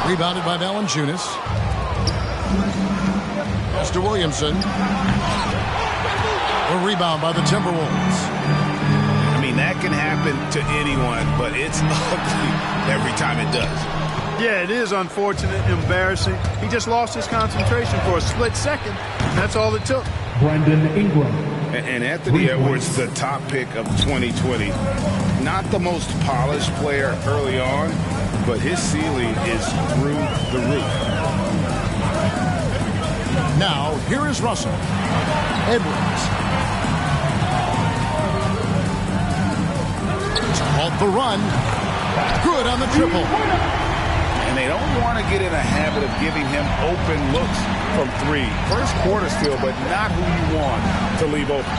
Rebounded by Valanciunas. Pass to Williamson. A rebound by the Timberwolves. I mean, that can happen to anyone, but it's ugly every time it does. Yeah, it is unfortunate, embarrassing. He just lost his concentration for a split second. That's all it took. Brandon Ingram. And Anthony Edwards, the top pick of 2020. Not the most polished player early on, but his ceiling is through the roof. Now, here is Russell. Edwards. Called the run. Good on the triple. And they don't want to get in a habit of giving him open looks from three. First quarter still, but not who you want to leave open.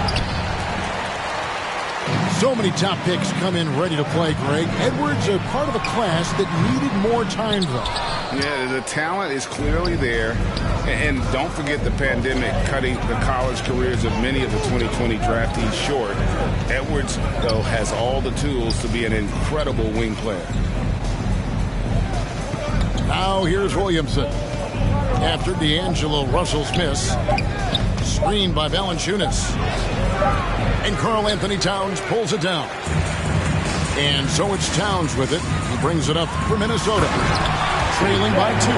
So many top picks come in ready to play, Greg. Edwards a part of a class that needed more time, though. Yeah, the talent is clearly there. And don't forget the pandemic cutting the college careers of many of the 2020 draftees short. Edwards, though, has all the tools to be an incredible wing player. Now here's Williamson. After D'Angelo Russell's miss. Screened by Valanciunas. And Karl Anthony Towns pulls it down. And so it's Towns with it. He brings it up for Minnesota. Trailing by 2.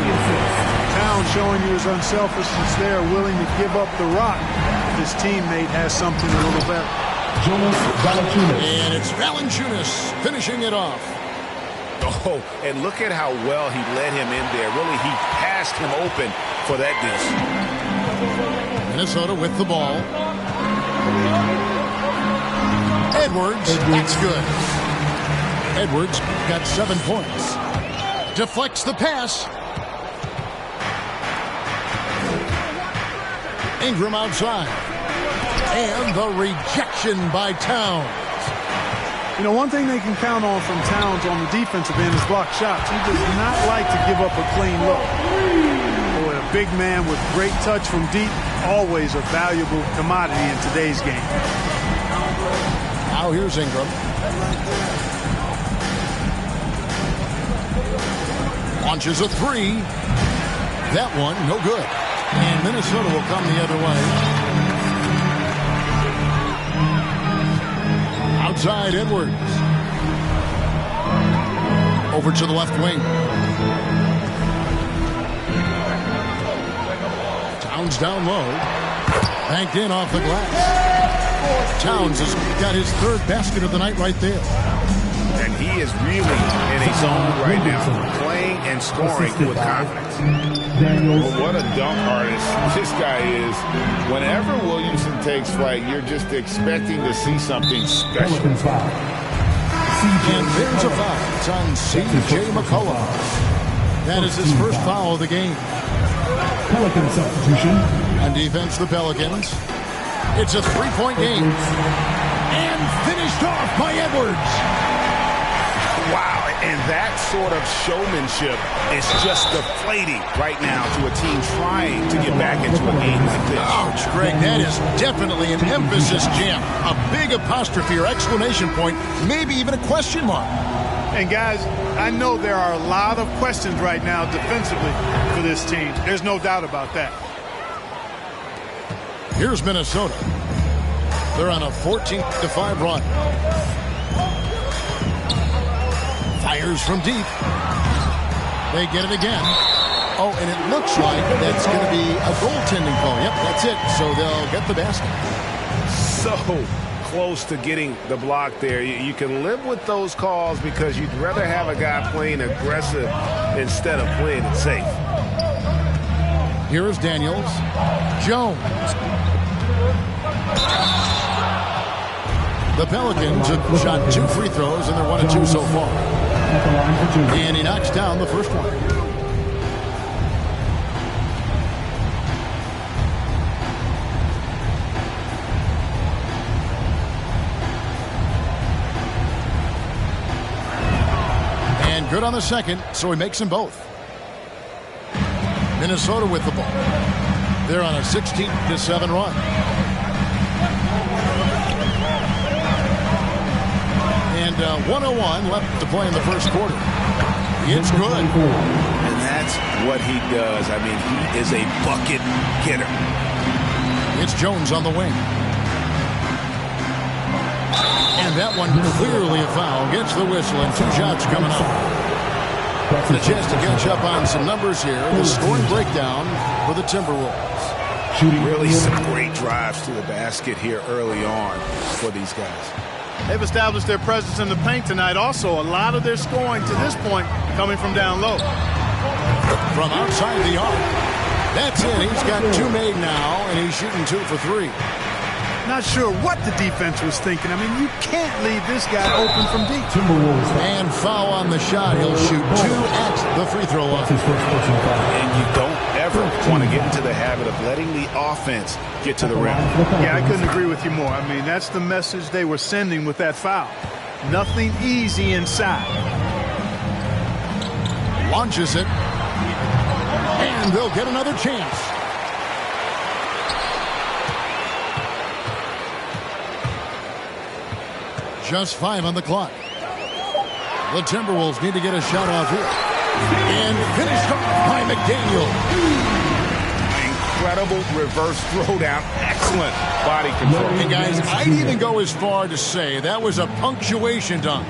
Towns showing you his unselfishness there, willing to give up the rock. His teammate has something a little better. And it's Valanciunas finishing it off. Oh, and look at how well he led him in there. Really, he passed him open for that dish. Minnesota with the ball. Edwards, that's good. Edwards got 7 points. Deflects the pass. Ingram outside. And the rejection by Towns. You know, one thing they can count on from Towns on the defensive end is block shots. He does not like to give up a clean look. Boy, a big man with great touch from deep, always a valuable commodity in today's game. Now here's Ingram. Launches a 3. That one, no good. And Minnesota will come the other way. Outside Edwards. Over to the left wing. Towns down low. Banked in off the glass. Towns has got his 3rd basket of the night right there. And he is really in a zone right now, playing and scoring with confidence. Well, what a dunk artist this guy is. Whenever Williamson takes flight, you're just expecting to see something special. And there's a foul. It's on C.J. McCollum. That is his first foul of the game. Pelican substitution. On defense, the Pelicans. It's a 3-point game. And finished off by Edwards. Wow, and that sort of showmanship is just deflating right now to a team trying to get back into a game like this. Ouch, Greg, that is definitely an emphasis jam. A big apostrophe or exclamation point, maybe even a question mark. And guys, I know there are a lot of questions right now defensively for this team. There's no doubt about that. Here's Minnesota. They're on a 14-5 run. Fires from deep. They get it again. Oh, and it looks like that's going to be a goaltending call. Yep, that's it. So they'll get the basket. So close to getting the block there. You can live with those calls because you'd rather have a guy playing aggressive instead of playing it safe. Here is Daniels. Jones. The Pelicans have shot 2 free throws, and they're 1 of 2 so far. And he knocks down the first one. And good on the second, so he makes them both. Minnesota with the ball. They're on a 16-7 run. And 101 left to play in the first quarter. It's good. And that's what he does. I mean, he is a bucket getter. It's Jones on the wing. And that one clearly a foul. Gets the whistle and 2 shots coming up. And a chance to catch up on some numbers here. The scoring breakdown for the Timberwolves. Really some great drives to the basket here early on for these guys. They've established their presence in the paint tonight. Also, a lot of their scoring to this point coming from down low. From outside the arc. That's it. He's got 2 made now, and he's shooting 2 for 3. Not sure what the defense was thinking. I mean, you can't leave this guy open from deep. And foul on the shot. He'll shoot 2 at the free throw line. And you don't ever want to get into the habit of letting the offense get to the rim. Yeah, I couldn't agree with you more. I mean, that's the message they were sending with that foul. Nothing easy inside. Launches it. And they'll get another chance. Just 5 on the clock. The Timberwolves need to get a shot off here. And finished off by McDaniel. Incredible reverse throwdown. Excellent body control. And guys, I'd even go as far to say that was a punctuation dunk.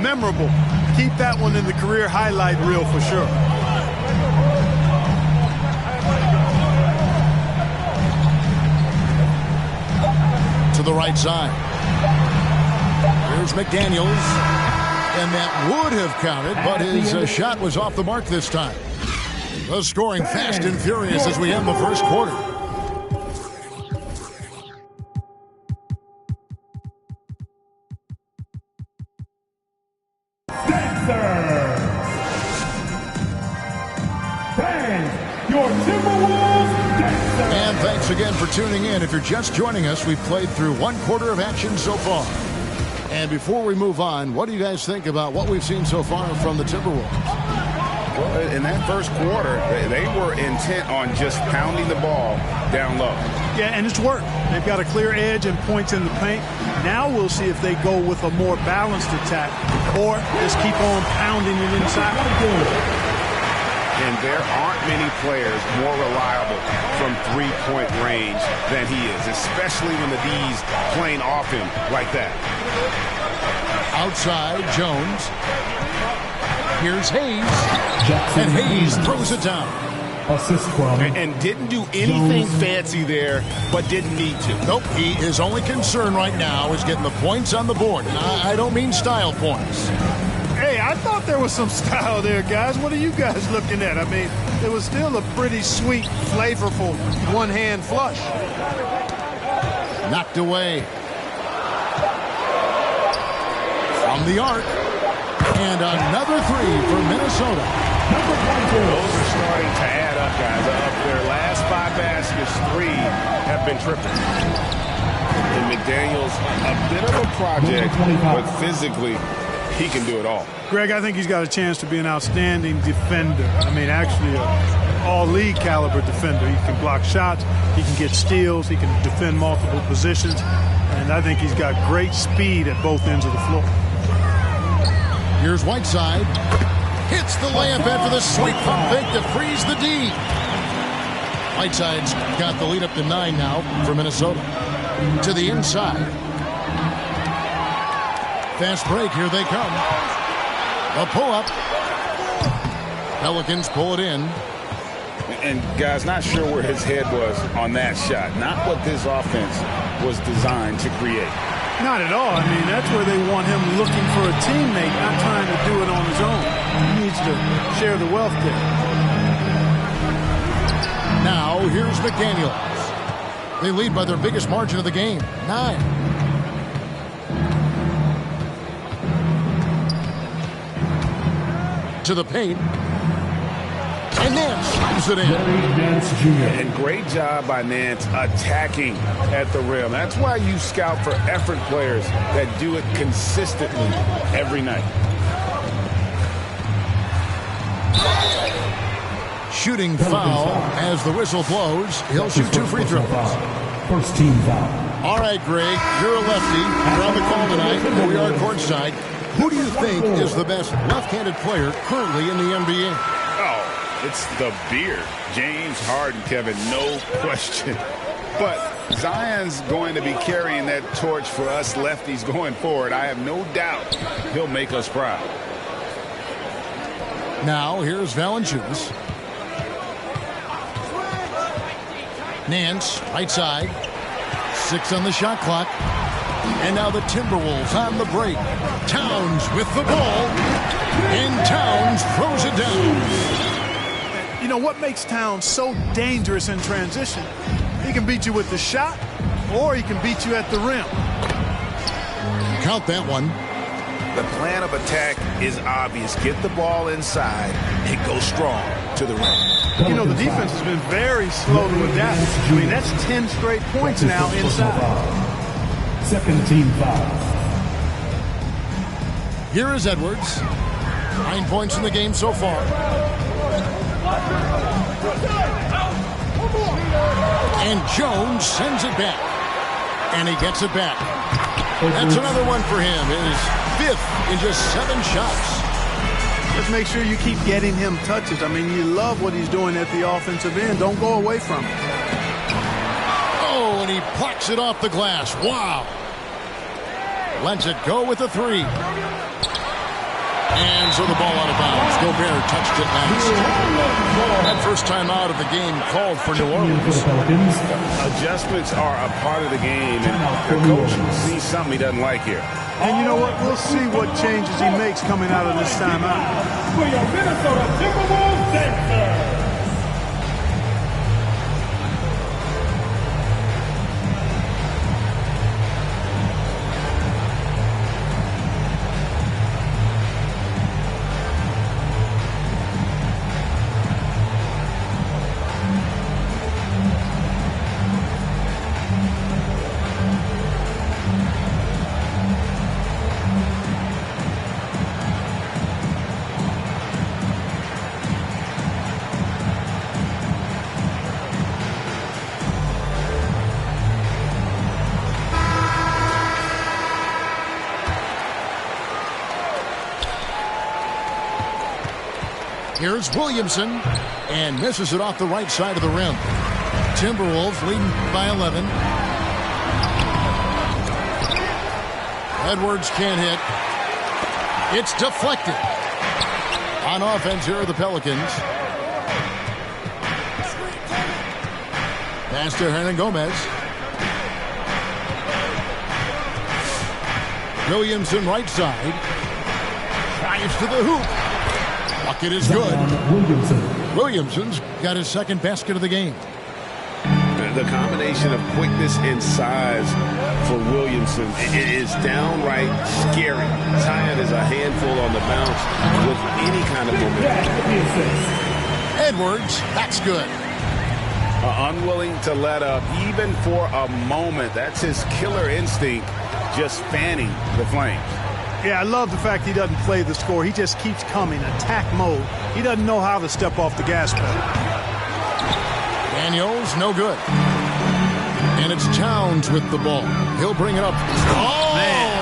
Memorable. Keep that one in the career highlight reel for sure. To the right side. Here's McDaniels. And that would have counted, but his shot was off the mark this time. The scoring fast and furious as we end the first quarter. And thanks again for tuning in. If you're just joining us, we've played through 1 quarter of action so far. And before we move on, what do you guys think about what we've seen so far from the Timberwolves? Well, in that first quarter, they were intent on just pounding the ball down low. Yeah, and it's worked. They've got a clear edge and points in the paint. Now we'll see if they go with a more balanced attack or just keep on pounding it inside. And there aren't many players more reliable from three-point range than he is, especially when the D's playing off him like that. Outside, Jones. Here's Hayes. And Hayes throws it down. Assist from. And didn't do anything fancy there, but didn't need to. Nope, his only concern right now is getting the points on the board. And I don't mean style points. Hey, I thought there was some style there, guys. What are you guys looking at? I mean, it was still a pretty sweet, flavorful one-hand flush. Knocked away. From the arc. And another 3 for Minnesota. Those are starting to add up, guys. Of their last 5 baskets, 3 have been triple. And McDaniels, a bit of a project, but physically, he can do it all. Greg, I think he's got a chance to be an outstanding defender. I mean, actually, an all-league caliber defender. He can block shots. He can get steals. He can defend multiple positions. And I think he's got great speed at both ends of the floor. Here's Whiteside. Hits the layup after the sweep pump fake to freeze the D. Whiteside's got the lead up to 9 now for Minnesota. To the inside. Fast break, here they come. A pull-up. Pelicans pull it in. And, guys, not sure where his head was on that shot. Not what this offense was designed to create. Not at all. I mean, that's where they want him looking for a teammate, not trying to do it on his own. He needs to share the wealth there. Now, here's McDaniels. They lead by their biggest margin of the game, 9. To the paint. And Nance shoots it in. And great job by Nance attacking at the rim. That's why you scout for effort players that do it consistently every night. Shooting foul as the whistle blows. He'll shoot 2 free throws. First team foul. All right, Greg, you're a lefty. You're on the call tonight, and we are courtside. Who do you think is the best left-handed player currently in the NBA? Oh, It's the beard. James Harden, Kevin, no question. But Zion's going to be carrying that torch for us lefties going forward. I have no doubt he'll make us proud. Now here's Valanciunas. Nance, right side. 6 on the shot clock. And now the Timberwolves on the break. Towns with the ball. And Towns throws it down. You know what makes Towns so dangerous in transition? He can beat you with the shot, or he can beat you at the rim. Count that one. The plan of attack is obvious. Get the ball inside and go strong to the rim. You know, the defense has been very slow to adapt. I mean, that's 10 straight points now inside. Second team foul. Here is Edwards. 9 points in the game so far. And Jones sends it back. And he gets it back. That's another one for him. His 5th in just 7 shots. Just make sure you keep getting him touches. I mean, you love what he's doing at the offensive end. Don't go away from it. Oh, and he plucks it off the glass. Wow. Lets it go with a 3. And so the ball out of bounds. Gobert touched it last. That first time out of the game called for New Orleans. Adjustments are a part of the game, and the coach sees something he doesn't like here. And you know what? We'll see what changes he makes coming out of this timeout. For your Minnesota Timberwolves center. Here's Williamson, and misses it off the right side of the rim. Timberwolves leading by 11. Edwards can't hit. It's deflected. On offense here are the Pelicans. Pass to Hernan Gomez. Williamson right side. Drives to the hoop. Bucket is good. Williamson's got his 2nd basket of the game. The combination of quickness and size for Williamson is downright scary. Zion is a handful on the bounce with any kind of momentum. Edwards, that's good. Unwilling to let up even for a moment. That's his killer instinct, just fanning the flames. Yeah, I love the fact he doesn't play the score. He just keeps coming, attack mode. He doesn't know how to step off the gas pedal. Daniels, no good. And it's Towns with the ball. He'll bring it up. Oh! Man.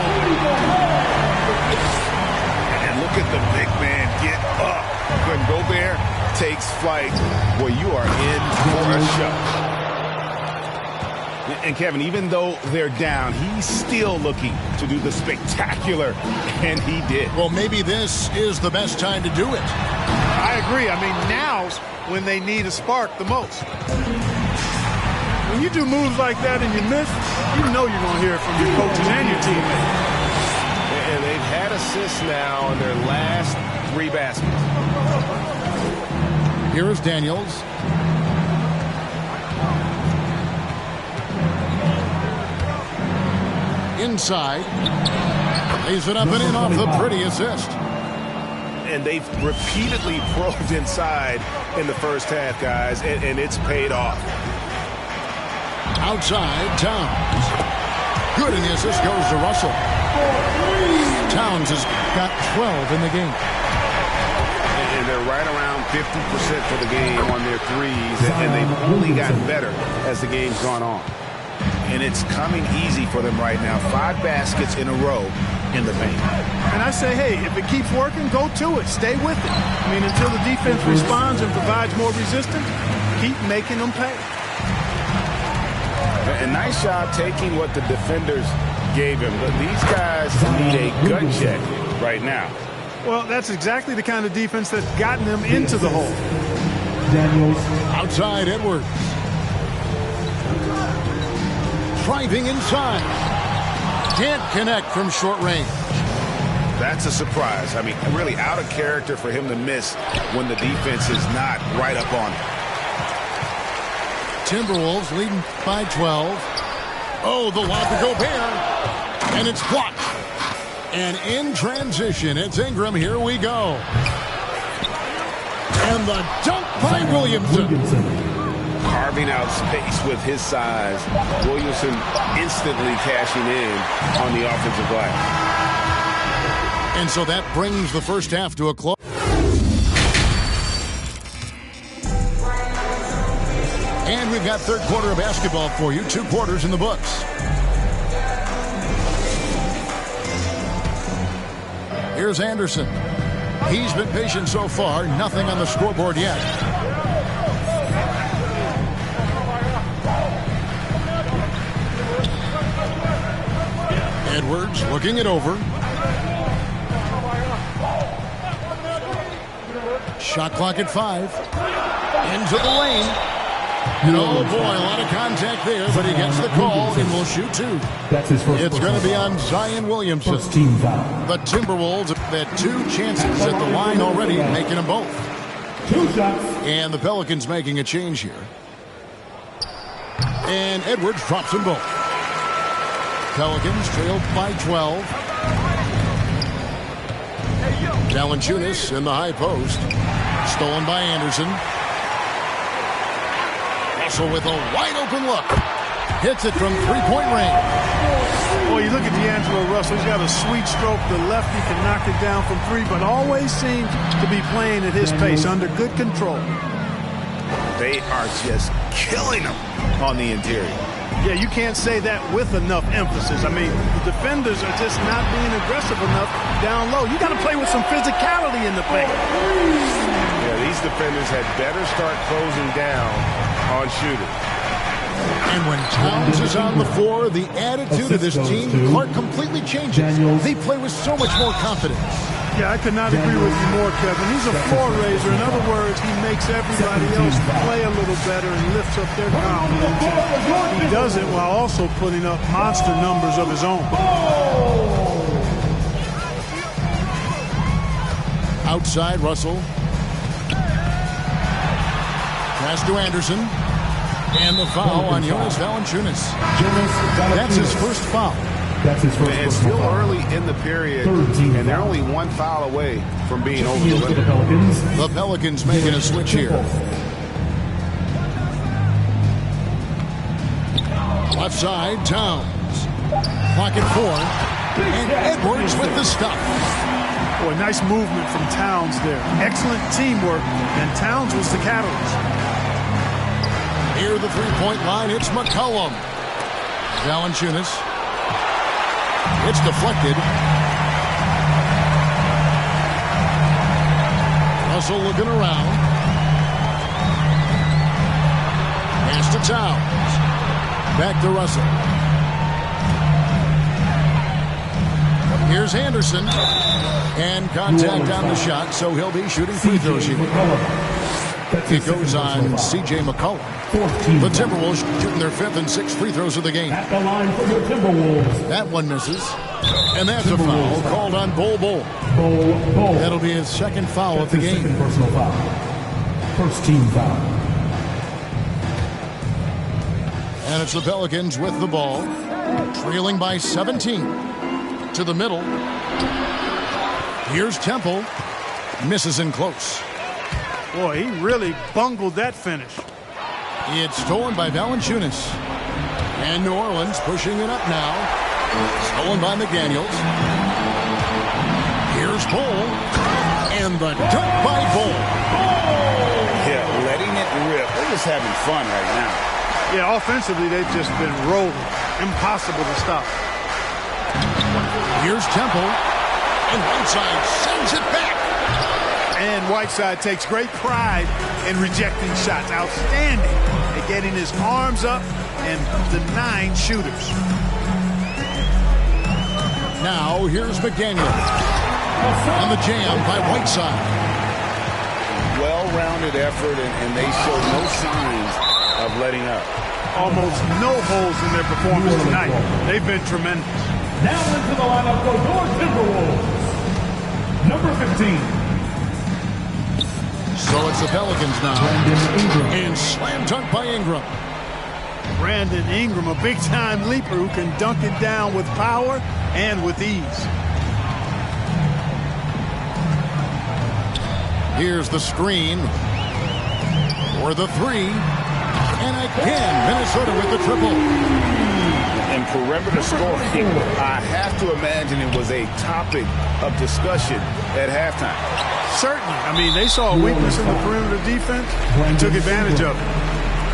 And look at the big man get up. When Gobert takes flight, well, you are in for a show. And Kevin, even though they're down, he's still looking to do the spectacular, and he did. Well, maybe this is the best time to do it. I agree. I mean, now's when they need a spark the most. When you do moves like that and you miss, you know you're going to hear it from your coaches and your teammates. And they've had assists now on their last 3 baskets. Here is Daniels. Inside. Lays it up and in off the pretty assist. And they've repeatedly probed inside in the first half, guys, and it's paid off. Outside, Towns. Good, and the assist goes to Russell. Towns has got 12 in the game. And they're right around 50% for the game on their threes, and they've only gotten better as the game's gone on. and it's coming easy for them right now. 5 baskets in a row in the paint. And I say, hey, if it keeps working, go to it. Stay with it. I mean, until the defense responds and provides more resistance, keep making them pay. A nice job taking what the defenders gave him. But these guys need a gut check right now. Well, that's exactly the kind of defense that's gotten them into the hole. Outside Edwards. Driving inside. Can't connect from short range. That's a surprise. I mean, really out of character for him to miss when the defense is not right up on him. Timberwolves leading by 12. Oh, the lob to Gobert. And it's blocked. And in transition, it's Ingram. Here we go. And the dunk by Williamson. Carving out space with his size. Williamson instantly cashing in on the offensive glass. And so that brings the first half to a close. And we've got third quarter of basketball for you. 2 quarters in the books. Here's Anderson. He's been patient so far. Nothing on the scoreboard yet. Edwards looking it over. Shot clock at 5. Into the lane. And oh boy, a lot of contact there, but he gets the call and will shoot 2. That's his first. It's going to be on Zion Williamson. First team foul. The Timberwolves have had 2 chances at the line already, making them both. 2 shots. And the Pelicans making a change here. And Edwards drops them both. Pelicans trailed by 12. Valanciunas in the high post. Stolen by Anderson. Russell with a wide-open look. Hits it from 3-point range. Boy, you look at D'Angelo Russell. He's got a sweet stroke. The lefty can knock it down from 3, but always seems to be playing at his pace, under good control. They are just killing him on the interior. Yeah, you can't say that with enough emphasis. I mean, the defenders are just not being aggressive enough down low. You got to play with some physicality in the paint. Yeah, these defenders had better start closing down on shooters. And when Towns is on the floor, the attitude of this team, Clark, completely changes. They play with so much more confidence. Yeah, I could not agree with you more, Kevin. He's a floor raiser. In other words, he makes everybody else play a little better and lifts up their confidence. He does it while also putting up monster numbers of his own. Outside, Russell. Pass to Anderson. And the foul on Jonas Valanciunas. That's his first foul. That's his first. It's still early in the period, and they're only 1 foul away from being over the limit. The Pelicans making a switch here. Left side, Towns. Pocket 4. And Edwards with the stop. Boy, nice movement from Towns there. Excellent teamwork, and Towns was the catalyst. Near the 3-point line, it's McCollum. Valanciunas. It's deflected. Russell looking around. Pass to Towns. Back to Russell. Here's Anderson. And contact on the shot, so he'll be shooting free throws here. It goes on C.J. McCollum. The Timberwolves shooting their 5th and 6th free throws of the game. At the line for the Timberwolves. That one misses. And that's a foul called on Bol. That'll be his 2nd foul of the game. Second personal foul. First team foul. And it's the Pelicans with the ball. Trailing by 17. To the middle. Here's Temple. Misses in close. Boy, he really bungled that finish. It's stolen by Valanciunas. And New Orleans pushing it up now. Stolen by McDaniels. Here's Bol. And the dunk by Bol. Yeah, letting it rip. They're just having fun right now. Yeah, offensively, they've just been rolling. Impossible to stop. Here's Temple. And Whiteside sends it back. And Whiteside takes great pride in rejecting shots. Outstanding at getting his arms up and denying shooters. Now, here's McDaniel. On the jam by Whiteside. Well-rounded effort, and they show no signs of letting up. Almost no holes in their performance tonight. They've been tremendous. Now into the lineup for your Timberwolves. Number 15. So it's the Pelicans now. And slam dunk by Ingram. Brandon Ingram, a big-time leaper who can dunk it down with power and with ease. Here's the screen for the three. And again, Minnesota with the triple. And perimeter scoring, I have to imagine it was a topic of discussion at halftime. Certainly. I mean, they saw a weakness in the perimeter defense and took advantage of it.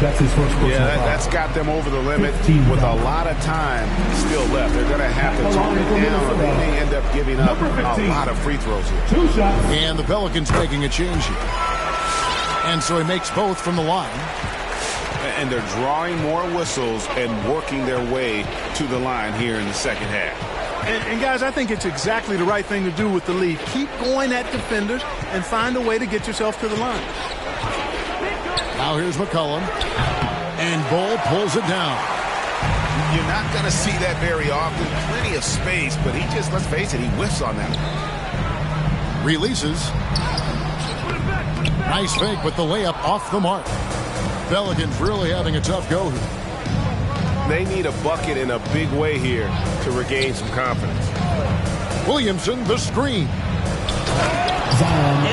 That's his first personal Yeah, foul. that's got them over the limit with a lot of time still left. They're going to have to tone it down, or they may end up giving up a lot of free throws here. 2 shots. And the Pelicans making a change here. And so he makes both from the line. And they're drawing more whistles and working their way to the line here in the second half. And guys, I think it's exactly the right thing to do with the lead. Keep going at defenders and find a way to get yourself to the line. Now here's McCollum. And Bull pulls it down. You're not going to see that very often. Plenty of space, but he just, let's face it, he whiffs on that. Releases. Nice fake, but the layup off the mark. Pelicans really having a tough go here. They need a bucket in a big way here to regain some confidence. Williamson, the screen.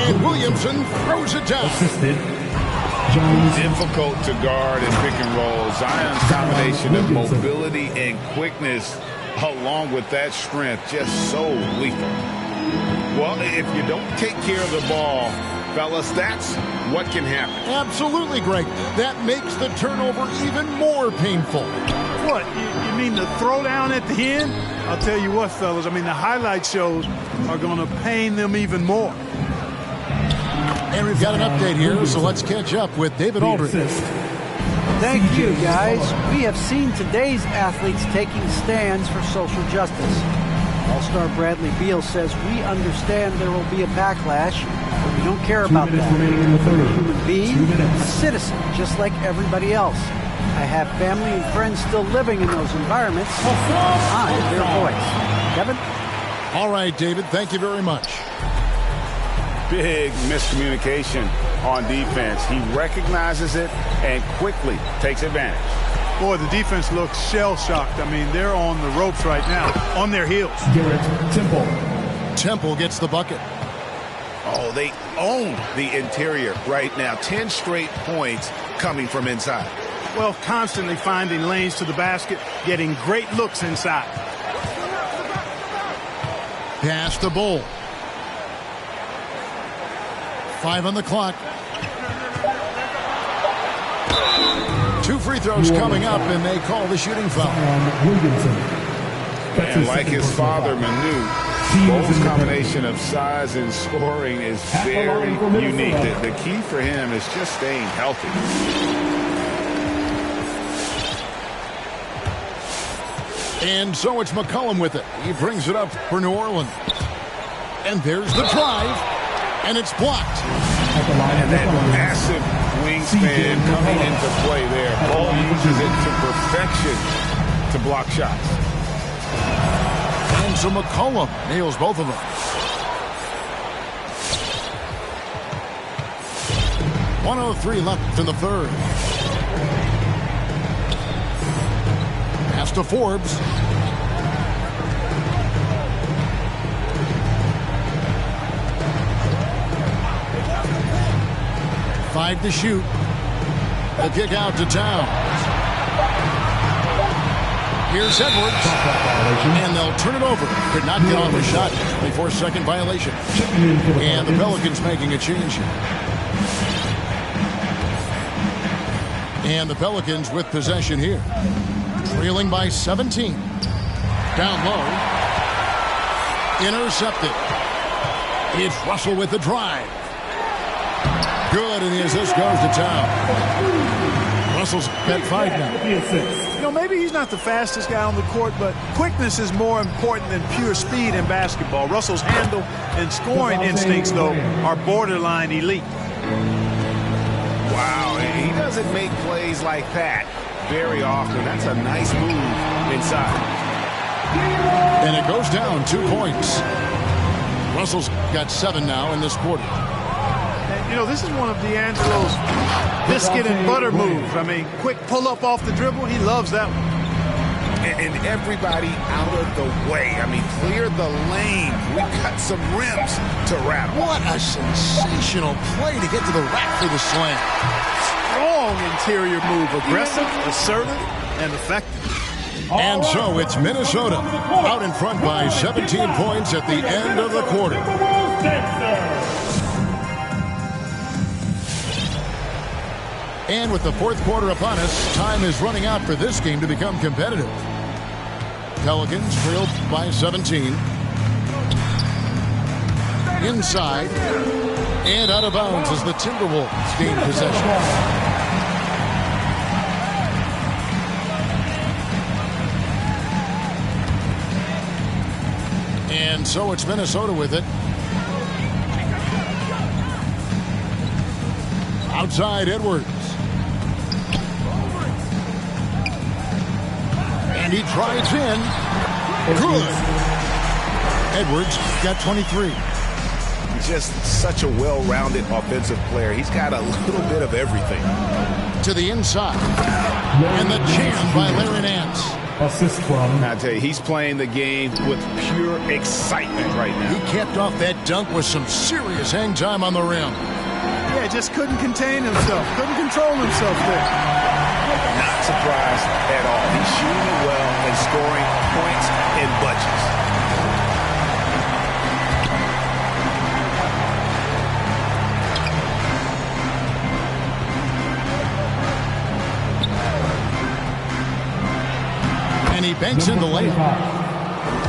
And Williamson throws it down. Assisted. Jones. Difficult to guard and pick and roll. Zion's combination of mobility and quickness along with that strength just so lethal. Well, if you don't take care of the ball, fellas, that's what can happen. Absolutely, Greg. That makes the turnover even more painful. What, you mean the throwdown at the end? I'll tell you what, fellas, I mean, the highlight shows are going to pain them even more. And we've got an update here, so let's catch up with David Aldridge. Thank you, guys. We have seen today's athletes taking stands for social justice. All-star Bradley Beal says, we understand there will be a backlash, but we don't care about that. I'm a human being, a citizen, just like everybody else. I have family and friends still living in those environments. I'm their voice. Kevin? All right, David, thank you very much. Big miscommunication on defense. He recognizes it and quickly takes advantage. Boy, the defense looks shell-shocked. I mean, they're on the ropes right now, on their heels. Garrett Temple. Temple gets the bucket. Oh, they own the interior right now. 10 straight points coming from inside. Well, constantly finding lanes to the basket, getting great looks inside. Pass to Bull. 5 on the clock. 2 free throws coming up, and they call the shooting foul. And like his father, Manu, Bull's combination of size and scoring is very unique. The key for him is just staying healthy. And so it's McCollum with it. He brings it up for New Orleans. And there's the drive, and it's blocked. And that massive wingspan coming into play there. Ball uses it to perfection to block shots. And so McCollum nails both of them. .103 left in the third. Pass to Forbes. Five to shoot. The kick out to Towns. Here's Edwards. And they'll turn it over. Could not get off a shot. 24-second violation. And the Pelicans making a change here. And the Pelicans with possession here. Trailing by 17. Down low. Intercepted. It's Russell with the drive. Good, and the assist goes to town. Russell's got 5 now. You know, maybe he's not the fastest guy on the court, but quickness is more important than pure speed in basketball. Russell's handle and scoring instincts, though, are borderline elite. Wow, he doesn't make plays like that very often. That's a nice move inside. And it goes down 2 points. Russell's got 7 now in this quarter. You know, this is one of D'Angelo's biscuit and butter moves. I mean, quick pull-up off the dribble. He loves that one. And everybody out of the way. I mean, clear the lane. We got some rims to rattle. What a sensational play to get to the rack for the slam. Strong interior move. Aggressive, assertive, and effective. And so it's Minnesota out in front by 17 points at the end of the quarter. And with the fourth quarter upon us, time is running out for this game to become competitive. Pelicans trailed by 17. Inside and out of bounds as the Timberwolves gain possession. And so it's Minnesota with it. Outside Edwards. And he drives in. Good. Edwards got 23. He's just such a well-rounded offensive player. He's got a little bit of everything. To the inside. And the jam by Larry Nance. Assist from. I tell you, he's playing the game with pure excitement right now. He kept off that dunk with some serious hang time on the rim. Yeah, just couldn't contain himself. Couldn't control himself there. Not surprised at all. He's shooting it well and scoring points in bunches. And he banks in the layup.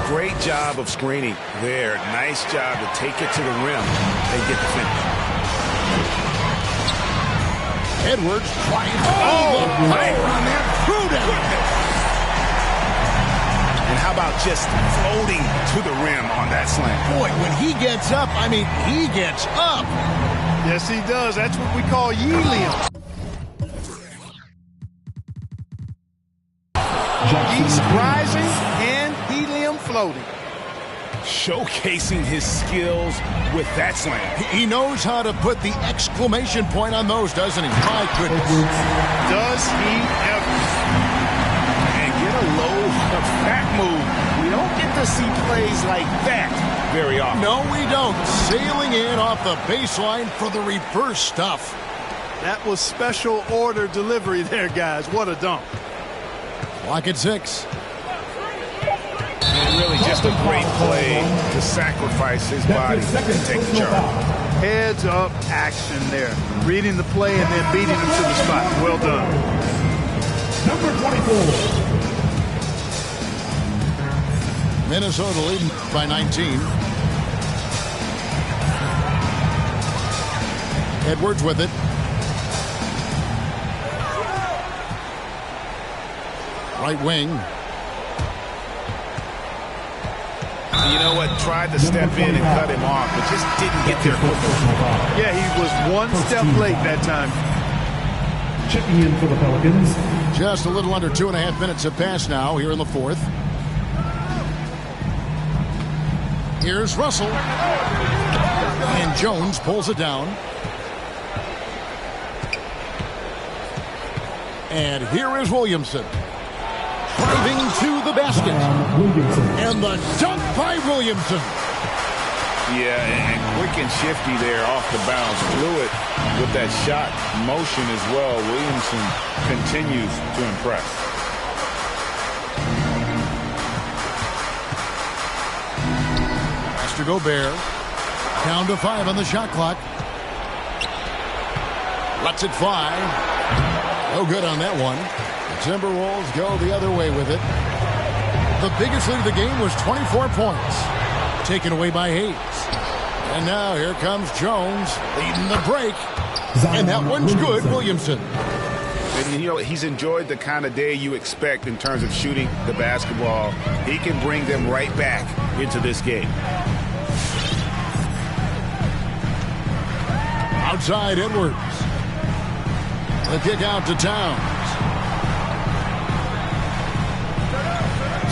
Great job of screening there. Nice job to take it to the rim and get the finish. Edwards trying to the fire on that throw-down. And how about just floating to the rim on that slam? Boy, when he gets up, I mean, he gets up. Yes, he does. That's what we call helium. He's rising and helium floating. Showcasing his skills with that slam. He knows how to put the exclamation point on those, doesn't he? My goodness. Does he ever? And get a low back move. We don't get to see plays like that very often. No, we don't. Sailing in off the baseline for the reverse stuff. That was special order delivery there, guys. What a dunk. Clock at 6. And really just a great play to sacrifice his body and take the charge. Heads up action there. Reading the play and then beating him to the spot. Well done. Number 24. Minnesota leading by 19. Edwards with it. Right wing. You know what? Tried to step in and cut him off, but just didn't get there quickly. Yeah, he was one step late that time. Checking in for the Pelicans. Just a little under 2.5 minutes have passed now here in the fourth. Here's Russell. And Jones pulls it down. And here is Williamson. Driving to the basket. And the dunk by Williamson. Yeah, and quick and shifty there off the bounce. Fluid with that shot motion as well. Williamson continues to impress. Master Gobert. Down to 5 on the shot clock. Lets it fly. No good on that one. The Timberwolves go the other way with it. The biggest lead of the game was 24 points. Taken away by Hayes. And now here comes Jones leading the break. And that one's good, Williamson. And, you know, he's enjoyed the kind of day you expect in terms of shooting the basketball. He can bring them right back into this game. Outside Edwards. The kick out to Towns.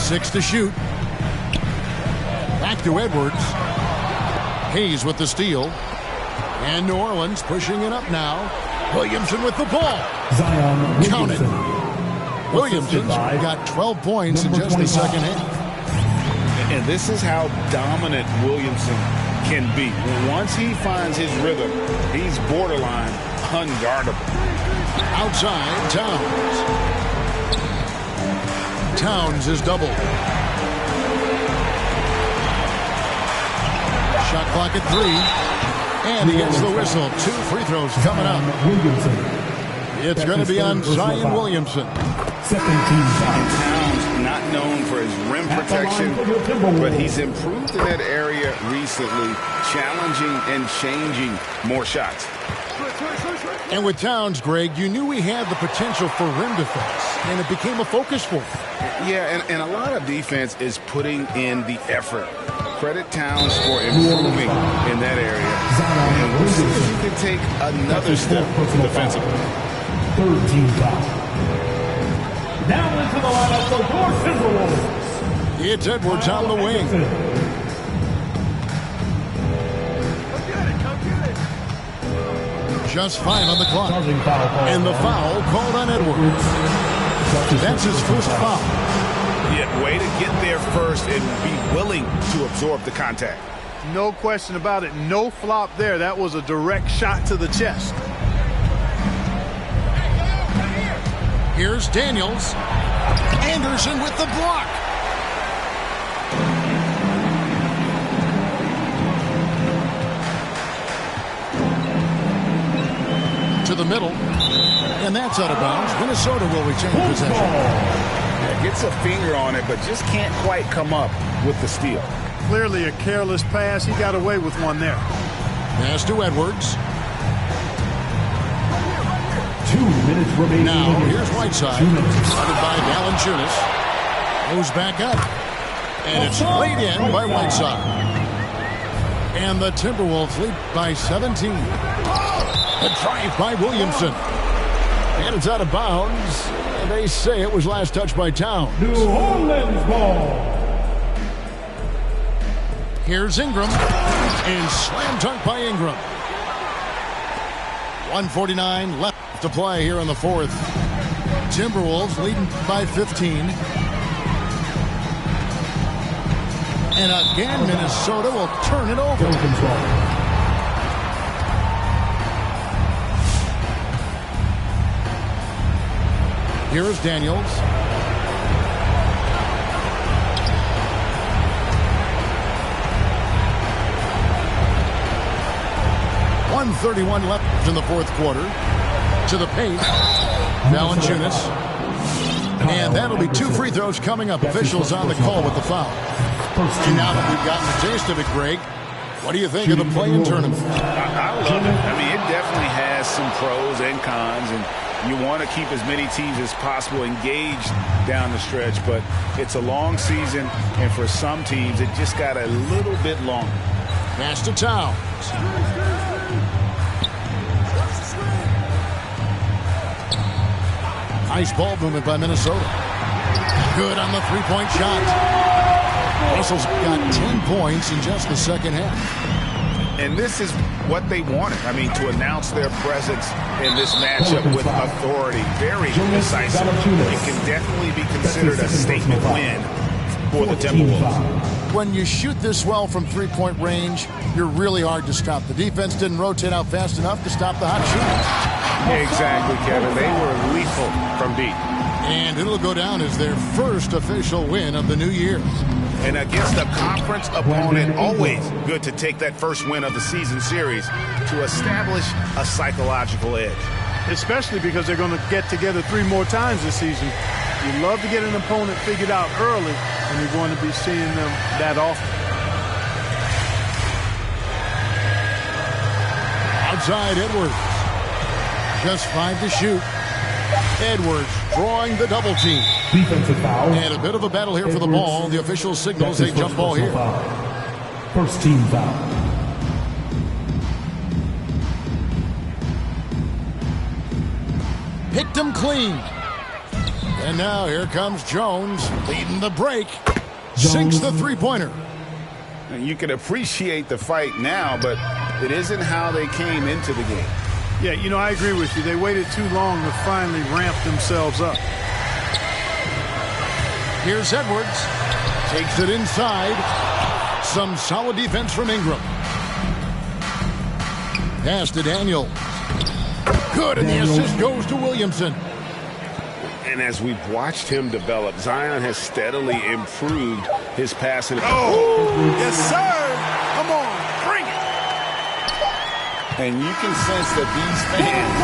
6 to shoot. Back to Edwards. Hayes with the steal. And New Orleans pushing it up now. Williamson with the ball. Count it. Williamson's got 12 points in just the second half. And this is how dominant Williamson can be. Once he finds his rhythm, he's borderline unguardable. Outside, Towns. Towns is doubled. Shot clock at 3. And he gets the whistle. 2 free throws coming up. It's going to be on Zion Williamson. Towns not known for his rim protection, but he's improved in that area recently, challenging and changing more shots. And with Towns, Greg, you knew he had the potential for rim defense, and it became a focus for him. Yeah, and a lot of defense is putting in the effort. Credit Towns for improving in that area. And we'll see if he can take another step defensively. Third team foul. Now into the lineup for your Timberwolves. It's Edwards on the wing. Just 5 on the clock. And the foul called on Edwards. That's his first foul. Yeah, way to get there first and be willing to absorb the contact. No question about it. No flop there. That was a direct shot to the chest. Here's Daniels. Anderson with the block. To the middle. And that's out of bounds. Minnesota will retain possession. Yeah, gets a finger on it, but just can't quite come up with the steal. Clearly a careless pass. He got away with one there. Pass to Edwards. 2 minutes remaining. Now, here's Whiteside. Started by Valanciunas. Goes back up. And it's laid in by Whiteside. And the Timberwolves lead by 17. A drive by Williamson. And it's out of bounds. They say it was last touched by Towns. New Orleans ball. Here's Ingram. And slam dunk by Ingram. 1:49 left to play here in the fourth. Timberwolves leading by 15. And again, Minnesota will turn it over. Here is Daniels. .131 left in the fourth quarter. To the paint. Valanciunas. And that'll be 2 free throws coming up. Officials on the call with the foul. And now that we've gotten a taste of it, Greg, what do you think of the play-in tournament? I love it. I mean, it definitely has some pros and cons, and you want to keep as many teams as possible engaged down the stretch, but it's a long season, and for some teams, it just got a little bit longer. Pass to Towns. Nice ball movement by Minnesota. Good on the three-point shot. Russell's got 10 points in just the second half. And this is what they wanted. I mean, to announce their presence in this matchup with authority. Very decisive. It can definitely be considered a statement win for the Timberwolves. When you shoot this well from three-point range, you're really hard to stop. The defense didn't rotate out fast enough to stop the hot shooters. Exactly, Kevin. They were lethal from deep. And it'll go down as their first official win of the new year. And against a conference opponent, always good to take that first win of the season series to establish a psychological edge. especially because they're going to get together 3 more times this season. You love to get an opponent figured out early, and you're going to be seeing them that often. Outside Edwards. Just 5 to shoot. Edwards drawing the double team. Defensive foul. And a bit of a battle here for the ball. The official signals a jump ball here. First team foul. Picked him clean. And now here comes Jones leading the break. Sinks the three-pointer. And you can appreciate the fight now, but it isn't how they came into the game. Yeah, you know, I agree with you. They waited too long to finally ramp themselves up. Here's Edwards. Takes it inside. Some solid defense from Ingram. Pass to Daniel. Good, and the assist goes to Williamson. And as we've watched him develop, Zion has steadily improved his passing. Oh, yes, sir. Come on, bring it. And you can sense that these fans,